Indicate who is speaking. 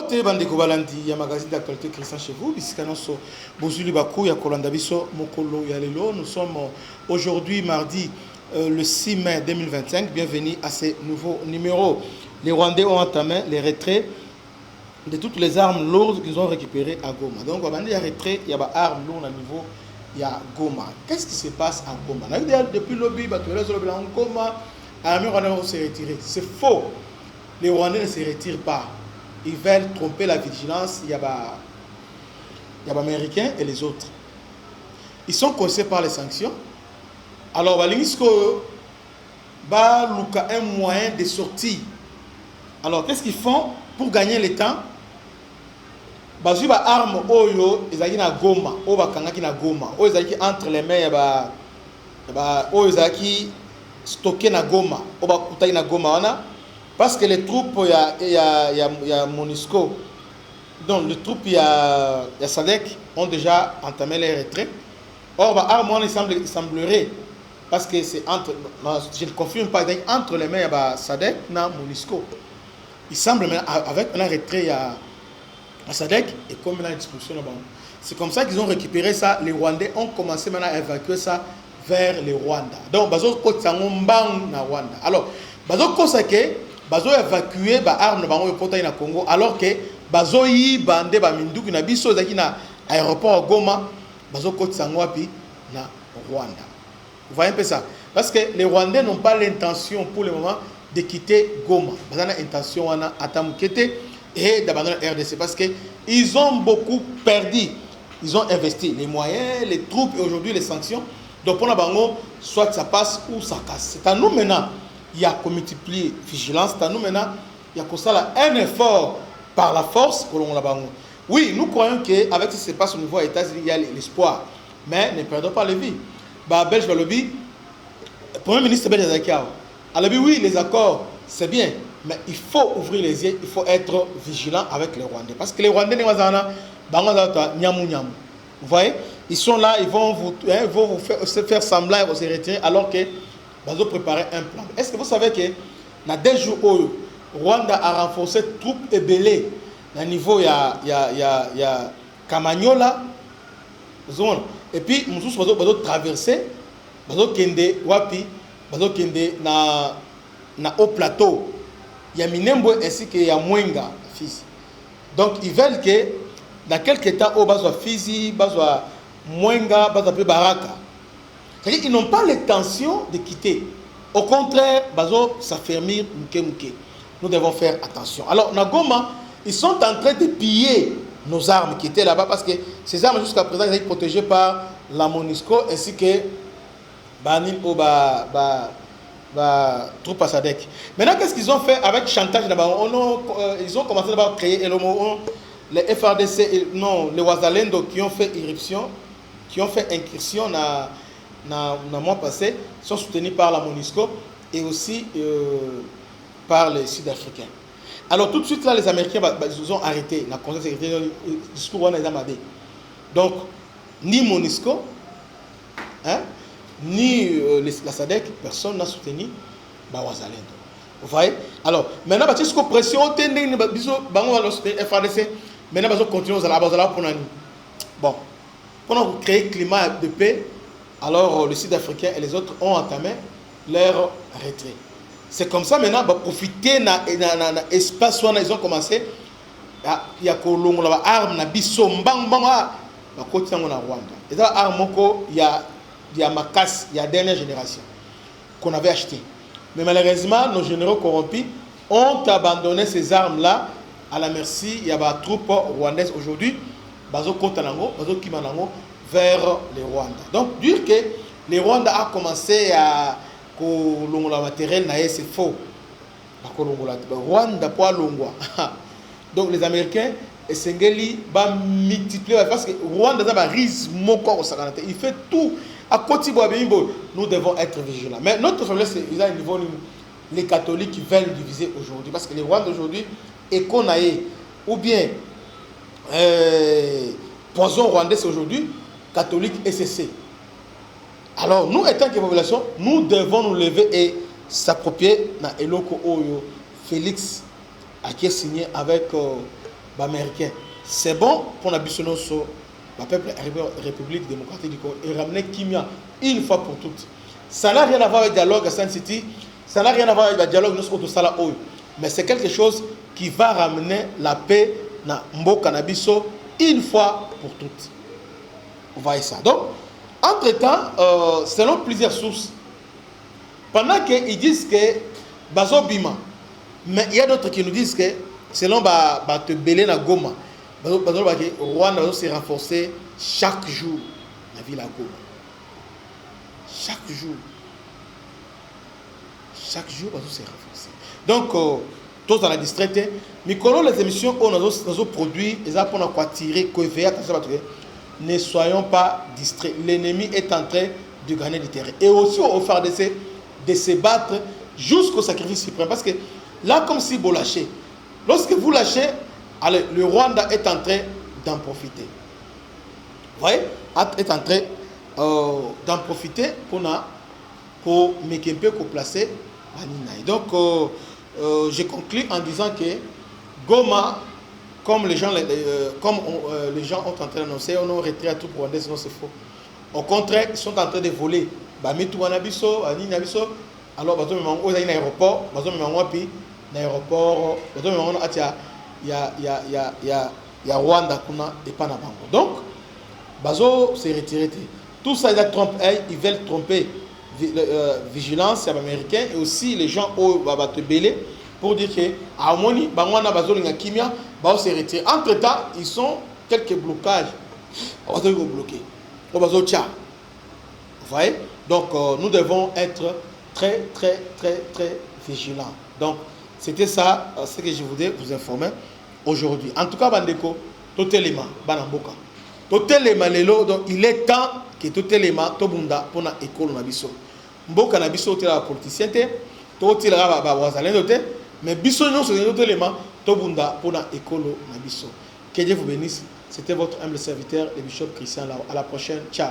Speaker 1: Mbote bandeko balandi ya magazine d'actualité Christian chez vous bisikanoso bozuli baku ya kolanda biso mokolo ya lelo. Nous sommes aujourd'hui mardi le 6 mai 2025. Bienvenue à ce nouveau numéro. Les Rwandais ont entamé les retraits de toutes les armes lourdes qu'ils ont récupérées à Goma. Donc on va dire retrait, il y a des armes lourdes à niveau il y a Goma. Qu'est-ce qui se passe à Goma? Depuis le lobby, Goma, l'armée rwandaise s'est retirée. C'est faux. Les Rwandais ne se retirent pas. Ils veulent tromper la vigilance. Il y a les Américains et les autres. Ils sont causés par les sanctions. Alors, Balimisco va un moyen de sortie. Alors, qu'est-ce qu'ils font pour gagner le temps? Ils ont armes oyo ezaki na Goma, oyo bakangaki na Goma, oyo ezaki entre les mains oyo ezaki stocké na Goma, oyo bakutaki na Goma wana. Parce que les troupes, il y a MONUSCO, donc les troupes, il y a SADC ont déjà entamé les retraits. Or, il semblerait, parce que c'est entre, je ne confirme pas, entre les mains, il y a SADC et MONUSCO. Il semble, avec un retrait, il y a SADC et comme il y a une distribution là-bas. C'est comme ça qu'ils ont récupéré ça. Les Rwandais ont commencé maintenant à évacuer ça vers le Rwanda. Donc, ils ont Rwanda. Alors, ils ont bazo évacuer ba arme bango ekota na Congo alors que bazo yi bande ba minduki na biso zaki na aéroport Goma bazo kotisa ngwapi na Rwanda. Vous voyez un peu ça parce que les Rwandais n'ont pas l'intention pour le moment de quitter Goma. Ils ont l'intention wana atamukete et d'abandonner RDC parce que ils ont beaucoup perdu. Ils ont investi les moyens, les troupes et aujourd'hui les sanctions. Donc pour la bango soit ça passe ou ça casse. C'est à nous maintenant. Il y a qu'à multiplier vigilance. Nous maintenant, il y a un effort par la force que l'on a. Oui, nous croyons qu'avec ce qui se passe au niveau des États-Unis, il y a l'espoir. Mais ne perdons pas les vies. Belge Balobi, le Premier ministre belge Zakiao, a dit oui, les accords, c'est bien. Mais il faut ouvrir les yeux, il faut être vigilant avec les Rwandais. Parce que les Rwandais, vous voyez, ils sont là, ils vont vous faire semblant et se retirer alors que ils ont préparé un plan. Est-ce que vous savez que dans des jours où Rwanda a renforcé troupes et belés à niveau il y a Kamanyola et puis nous avons traversé nous avons kende wapi nous avons kende na haut plateau il y a Minembo ainsi que il y a Mwenga fils. Donc ils veulent que dans quelques temps au bazo Fizi bazo Mwenga bazo Baraka. Ils n'ont pas l'intention de quitter. Au contraire, bazo s'affermir muke. Nous devons faire attention. Alors, Nagoma, ils sont en train de piller nos armes qui étaient là-bas parce que ces armes jusqu'à présent sont protégées par la MONUSCO ainsi que Banin ou troupe à SADC. Maintenant, qu'est-ce qu'ils ont fait avec chantage là-bas? Ils ont commencé à créer les FRDC, non, les Wazalendo qui ont fait irruption, qui ont fait incursion dans le mois passé, sont soutenus par la MONUSCO et aussi par les Sud-Africains. Alors tout de suite là, les Américains ils ont arrêté la conseil secrétaire du discours. Donc ni MONUSCO, ni la SADC, personne n'a soutenu Wazalendo. Vous voyez? Alors maintenant, parce que pression, FRDC, maintenant ils continuent à la pour bon, pour créer un climat de paix. Alors, les Sud-Africains et les autres ont entamé leur retrait. C'est comme ça maintenant, profiter de l'espace où ils ont commencé. Il y a des armes, des bisombang, côté de Rwanda. Et dans l'arme, il y a Makas, il y a dernière génération qu'on avait acheté. Mais malheureusement, nos généraux corrompus ont abandonné ces armes-là à la merci. Il y a des troupes rwandaises aujourd'hui, Bazo Kontanango, Bazo Kimanango, vers les Rwanda. Donc, dire que les Rwanda a commencé à kolongola matériel, c'est faux. Rwanda pas longwa. Donc, les Américains, et Sengeli, va multiplier parce que Rwanda a un risque moko au Saganate. Il fait tout. À côté de nous devons être vigilants. Mais notre faiblesse, c'est à niveau les catholiques qui veulent diviser aujourd'hui. Parce que les Rwandais aujourd'hui, Ekonae, ou bien poison rwandais aujourd'hui, catholique et SCC. Alors, nous, étant que population, nous devons nous lever et s'approprier dans Eloko Oyo Félix, qui est signé avec américain. C'est bon pour la bisono sur le peuple République démocratique du Congo et ramener Kimia une fois pour toutes. Ça n'a rien à voir avec le dialogue à Sun City, ça n'a rien à voir avec le dialogue de Sala Oyo, mais c'est quelque chose qui va ramener la paix dans Mboka Nabiso une fois pour toutes. Vous voyez ça. Donc, entre-temps, selon plusieurs sources, pendant qu'ils disent que Bazo Bima, mais il y a d'autres qui nous disent que selon te belé na Goma, Rwanda s'est renforcé chaque jour la ville à Goma. Chaque jour. Chaque jour, Bazo s'est renforcé. Donc, tous dans la distraite, mais quand les émissions on a produit, ils ont pour tirer, ne soyons pas distraits. L'ennemi est en train de gagner du terrain. Et aussi au FARDC de se battre jusqu'au sacrifice suprême. Parce que là, comme si vous lâchez, lorsque vous lâchez, allez, le Rwanda est en train d'en profiter. Vous voyez, est en train d'en profiter pour Mekempe placer Aninaï. Donc, je conclue en disant que Goma, comme les gens, les gens ont en train d'annoncer, on a retrait à tout Rwandais, sinon c'est faux. Au contraire, ils sont en train de voler. Bamitu Wanabiso, Aninabiso. Alors, bazo me mango un aéroport, bazo me mango puis l'aéroport, bazo me mango ya Rwanda kuna et pas na bango. Donc, bazo s'est retiré. Tout ça ils trompent, ils veulent tromper vigilance américaine et aussi les gens au te belé pour dire que à moni bangwana bazo linga kimia bazo s'est retiré. Entre-temps, ils sont quelques blocages. On va bloquer. On va vous voyez? Donc, nous devons être très vigilants. Donc, c'était ça ce que je voulais vous informer aujourd'hui. En tout cas, Bandeko, tout élément, Banamboka. Tout élément, donc il est temps que tout élément, tout bunda, pour la école Nabiso. Mboka Nabiso, tu es la politicien, tout la wazalendo, mais Biso, non, c'est tout élément, tout bunda, pour la école Nabiso. Que Dieu vous bénisse. C'était votre humble serviteur, le bishop Christian Lao. À la prochaine. Ciao.